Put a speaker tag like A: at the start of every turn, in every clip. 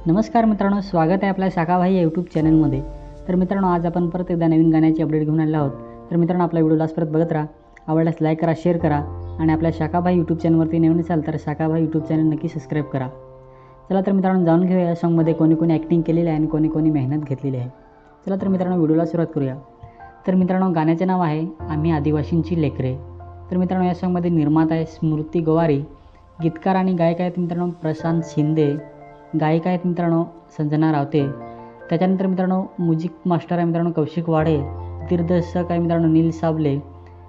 A: नमस्कार मित्रांनो, स्वागत आहे आपल्या शाखाभाई या यूट्यूब चॅनलमध्ये। तर मित्रांनो, आज आपण परत एकदा नवीन गाण्याची अपडेट घेऊन आलो आहोत। तर मित्रांनो, आपल्या व्हिडिओला परत बघत राहा, आवडल्यास लाईक करा, शेअर करा आणि आपल्या शाखाभाई यूट्यूब चॅनलवरती नवीन असाल तर शाखाभाई यूट्यूब चॅनल नक्की सबस्क्राईब करा। चला तर मित्रांनो, जाणून घेऊया या सॉन्गमध्ये कोणी ॲक्टिंग केलेली आहे आणि कोणी मेहनत घेतलेली आहे। चला तर मित्रांनो, व्हिडिओला सुरुवात करूया। तर मित्रांनो, गाण्याचे नाव आहे आम्ही आदिवासींची लेकरे। तर मित्रांनो, या सॉन्गमध्ये निर्माता आहे स्मृती गोवारी, गीतकार आणि गायक आहेत मित्रांनो प्रशांत शिंदे, गायिका आहेत मित्रांनो संजना रावते। त्याच्यानंतर मित्रांनो म्युझिक मास्टर आहे मित्रांनो कौशिक वाडे, दिग्दर्शक आहे मित्रांनो नील साबले,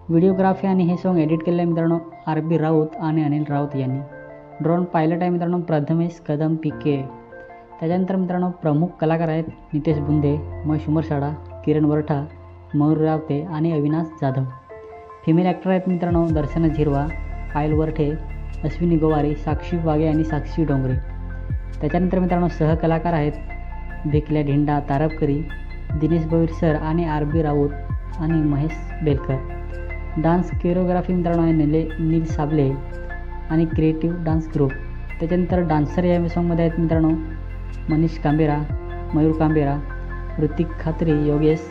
A: व्हिडिओग्राफी आणि हे सॉन्ग एडिट केलेलं आहे मित्रांनो RB राऊत आणि अनिल राऊत यांनी। ड्रोन पायलट आहे मित्रांनो प्रथमेश कदम पिके। त्याच्यानंतर मित्रांनो प्रमुख कलाकार आहेत नितेश बुंदे, महेश उमरसाडा, किरण वरठा, मयूर रावते आणि अविनाश जाधव। फिमेल ॲक्टर आहेत मित्रांनो दर्शना झिरवा, पायल वरठे, अश्विनी गोवारी, साक्षी वाघे आणि साक्षी डोंगरे। त्याच्यानंतर मित्रांनो सहकलाकार आहेत भिकल्या ढिंडा तारपकरी, दिनेश भोईर सर आणि RB राऊत आणि महेश बेलकर। डान्स कोरिओग्राफी मित्रांनो आहे नील साबले आणि क्रिएटिव्ह डान्स ग्रुप। त्याच्यानंतर डान्सर या सॉन्गमध्ये आहेत मित्रांनो मनीष कांबेरा, मयूर कांबेरा, ऋतिक खात्री, योगेश,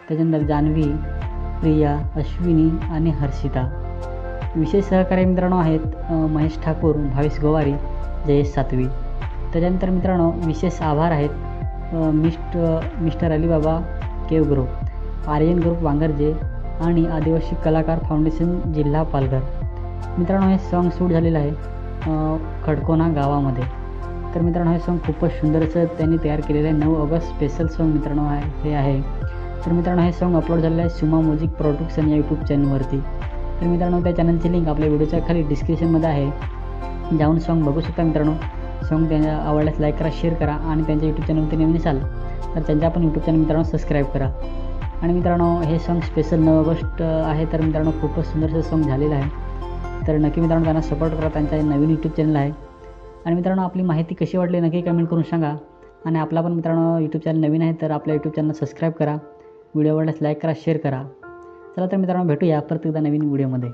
A: त्याच्यानंतर जान्हवी, प्रिया, अश्विनी आणि हर्षिता। विशेष सहकारी मित्रांनो आहेत महेश ठाकूर, भावेश गोवारी, जयेश सातवी। त्याच्यानंतर मित्रांनो विशेष आभार आहेत मिस्टर अलीबाबा केव ग्रुप, आर्यन ग्रुप वांगरजे आणि आदिवासी कलाकार फाउंडेशन जिल्हा पालघर। मित्रांनो हे सॉन्ग शूट झालेलं आहे खडकोना गावामध्ये। तर मित्रांनो हे सॉन्ग खूपच सुंदर असं त्यांनी तयार केलेलं आहे। 9 ऑगस्ट स्पेशल सॉन्ग मित्रांनो हे आहे। तर मित्रांनो हे सॉन्ग अपलोड झालेलं आहे सुमा म्युझिक प्रोडक्शन या यूट्यूब चॅनलवरती। तर मित्रांनो त्या चॅनलची लिंक आपल्या व्हिडिओच्या खाली डिस्क्रिप्शनमध्ये आहे, जाऊन सॉन्ग बघू शकता मित्रांनो। सॉन्ग त्यांना आवडल्यास लाईक करा, शेअर करा आणि त्यांच्या यूट्यूब चॅनलवरती नवीन असाल तर त्यांच्या पण यूट्यूब चॅनल मित्रांनो सबस्क्राईब करा। आणि मित्रांनो हे सॉन्ग स्पेशल 9 ऑगस्ट आहे। तर मित्रांनो खूपच सुंदरसं सॉन्ग झालेलं आहे। तर नक्की मित्रांनो त्यांना सपोर्ट करा, त्यांच्या नवीन यूट्यूब चॅनल आहे। आणि मित्रांनो आपली माहिती कशी वाटली नक्की कमेंट करून सांगा। आणि आपला पण मित्रांनो यूट्यूब चॅनल नवीन आहे तर आपल्या यूट्यूब चॅनल सबस्क्राईब करा, व्हिडिओ आवडल्यास लाईक करा, शेअर करा। चला तर मित्रांनो भेटूया परत एकदा नवीन व्हिडिओमध्ये।